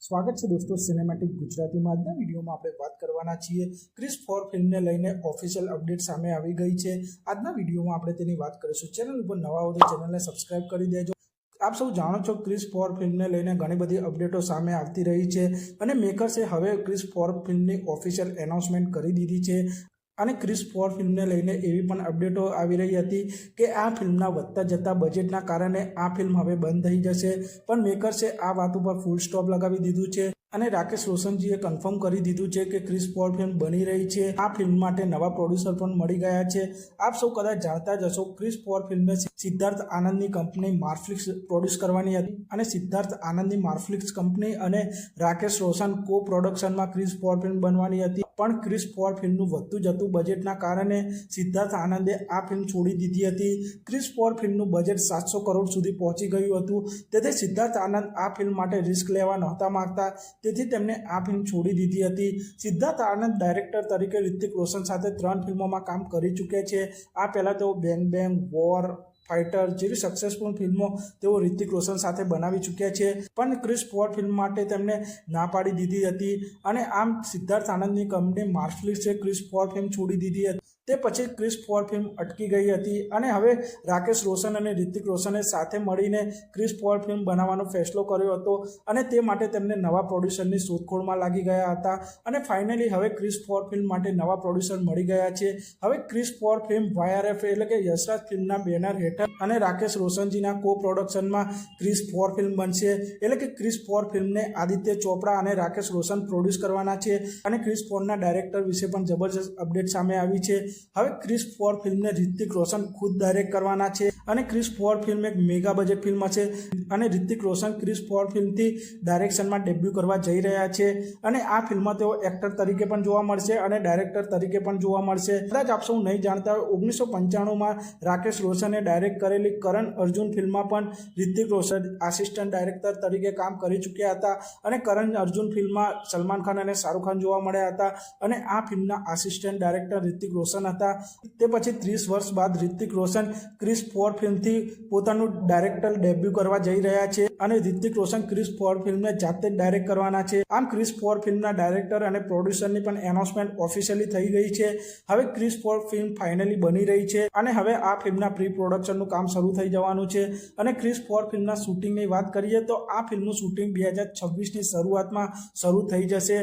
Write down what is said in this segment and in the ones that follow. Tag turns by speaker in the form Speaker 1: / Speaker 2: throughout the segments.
Speaker 1: સ્વાગત છે દોસ્તો સિનેમેટિક ગુજરાતીમાં। આજના વિડીયોમાં આપણે વાત કરવાના છીએ ક્રિસ 4 ફિલ્મને લઈને ઓફિશિયલ અપડેટ સામે આવી ગઈ છે। આજના વિડીયોમાં આપણે તેની વાત કરીશું। ચેનલ ઉપર નવા હો તો ચેનલને સબસ્ક્રાઇબ કરી દેજો। આપ સૌ જાણો છો ક્રિસ 4 ફિલ્મને લઈને ઘણી બધી અપડેટો સામે આવતી રહી છે અને મેકર્સે હવે ક્રિસ 4 ફિલ્મની ઓફિશિયલ એનાઉન્સમેન્ટ કરી દીધી છે। અને ક્રિસ 4 ફિલ્મને લઈને એવી પણ અપડેટો આવી રહી હતી કે આ ફિલ્મના વધતા જતા બજેટના કારણે આ ફિલ્મ હવે બંધ થઈ જશે, પણ મેકર્સે આ વાત ઉપર ફૂલ સ્ટોપ લગાવી દીધું છે અને રાકેશ રોશનજીએ કન્ફર્મ કરી દીધું છે કે ક્રિસ 4 ફિલ્મ બની રહી છે। આ ફિલ્મ માટે નવા પ્રોડ્યુસર પણ મળી ગયા છે। આપ સૌ કદાચ જાણતા જ હશો ક્રિસ 4 ફિલ્મને સિદ્ધાર્થ આનંદની કંપની માર્ફ્લિક્સ પ્રોડ્યુસ કરવાની હતી અને સિદ્ધાર્થ આનંદની માર્ફ્લિક્સ કંપની અને રાકેશ રોશન કો પ્રોડક્શનમાં ક્રિસ 4 ફિલ્મ બનવાની હતી, પણ ક્રિસ 4 ફિલ્મનું વધતું જતું બજેટના કારણે સિદ્ધાર્થ આનંદે આ ફિલ્મ છોડી દીધી હતી। ક્રિસ 4 ફિલ્મનું બજેટ 700 કરોડ સુધી પહોંચી ગયું હતું, તેથી સિદ્ધાર્થ આનંદ આ ફિલ્મ માટે રિસ્ક લેવા નહોતા માંગતા, તેથી તેમણે આ ફિલ્મ છોડી દીધી હતી। સિદ્ધાર્થ આનંદ ડાયરેક્ટર તરીકે રિતિક રોશન સાથે 3 ફિલ્મોમાં કામ કરી ચૂક્યા છે। આ પહેલાં તેઓ બેંગ બેંગ, વોર, ફાઇટર જેવી સક્સેસફુલ ફિલ્મો તેઓ રિતિક રોશન સાથે બનાવી ચૂક્યા છે, પણ ક્રિસ 4 ફિલ્મ માટે તેમને ના પાડી દીધી હતી અને આમ સિદ્ધાર્થ આનંદની કંપની માર્ફ્લિક્સે ક્રિસ 4 ફિલ્મ છોડી દીધી હતી। તે પછી ક્રિસ 4 ફિલ્મ અટકી ગઈ હતી અને હવે રાકેશ રોશન અને રિતિક રોશને સાથે મળીને ક્રિસ 4 ફિલ્મ બનાવવાનો ફેસલો કર્યો હતો અને તે માટે તેમને નવા પ્રોડ્યુસરની શોધખોળમાં લાગી ગયા હતા અને ફાઇનલી હવે ક્રિસ 4 ફિલ્મ માટે નવા પ્રોડ્યુસર મળી ગયા છે। હવે ક્રિસ 4 ફિલ્મ YRF એટલે કે યશરાજ ફિલ્મના બેનર હેઠળ અને રાકેશ રોશનજીના કો પ્રોડક્શનમાં ક્રિસ 4 ફિલ્મ બનશે, એટલે કે ક્રિસ 4 ફિલ્મને આદિત્ય ચોપડા અને રાકેશ રોશન પ્રોડ્યુસ કરવાના છે અને ક્રિસ 4ના ડાયરેક્ટર વિશે પણ જબરજસ્ત અપડેટ સામે આવી છે। હવે ક્રિસ 4 ફિલ્મને રિતિક રોશન ખુદ ડાયરેક્ટ કરવાના છે અને ક્રિસ 4 ફિલ્મ એક મેગા બજેટ ફિલ્મ હશે અને રિતિક રોશન ક્રિસ 4 ફિલ્મથી ડાયરેક્શનમાં ડેબ્યુ કરવા જઈ રહ્યા છે અને આ ફિલ્મમાં તેઓ એક્ટર તરીકે પણ જોવા મળશે અને ડાયરેક્ટર તરીકે પણ જોવા મળશે। કદાચ આપ સૌ નહીં જાણતા હોય 1995માં રાકેશ રોશને ડાયરેક્ટ કરેલી કરણ અર્જુન ફિલ્મમાં પણ રિતિક રોશન આસિસ્ટન્ટ ડાયરેક્ટર તરીકે કામ કરી ચૂક્યા હતા અને કરણ અર્જુન ફિલ્મમાં સલમાન ખાન અને શાહરુખ ખાન જોવા મળ્યા હતા અને આ ફિલ્મના આસિસ્ટન્ટ ડાયરેક્ટર રિતિક રોશન હતા। તે પછી 30 વર્ષ બાદ રિતિક રોશન ક્રિસ 4 ફિલ્મથી પોતાનું ડાયરેક્ટર ડેબ્યુ કરવા જઈ રહ્યા છે અને રિતિક રોશન ક્રિસ 4 ફિલ્મને જાતે જ ડાયરેક્ટ કરવાના છે। આમ ક્રિસ 4 ફિલ્મના ડાયરેક્ટર અને પ્રોડ્યુસરની પણ એનાઉન્સમેન્ટ ઓફિશિયલી થઈ ગઈ છે। હવે ક્રિસ 4 ફિલ્મ ફાઇનલી બની રહી છે અને હવે આ ફિલ્મના પ્રી પ્રોડક્શનનું કામ શરૂ થઈ જવાનું છે અને ક્રિસ 4 ફિલ્મના શૂટિંગની વાત કરીએ તો આ ફિલ્મનું શૂટિંગ 2026ની શરૂઆતમાં શરૂ થઈ જશે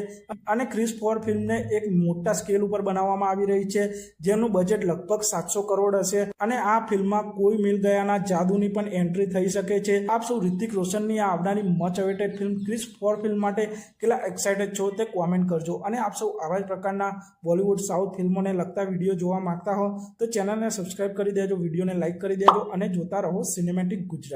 Speaker 1: અને ક્રિસ 4 ફિલ્મને એક મોટા સ્કેલ ઉપર બનાવવામાં આવી રહી છે, જેનું બજેટ લગભગ 700 કરોડ હશે અને આ ફિલ્મમાં કોઈ મિલ ગયાના જાદુની પણ એન્ટ્રી થઈ શકે છે। આપ સૌ રિતિક રોશનની આ આવનારી much awaited film Krrish 4 film માટે કેટલા એક્સાઇટેડ છો તે કોમેન્ટ કરજો અને આપ સૌ આવા જ પ્રકારના બોલિવૂડ સાઉથ ફિલ્મોને લગતા વિડીયો જોવા માંગતા હો તો ચેનલને સબસ્ક્રાઇબ કરી દેજો, વિડીયોને લાઇક કરી દેજો અને જોતા રહો સિનેમેટિક ગુજરાત।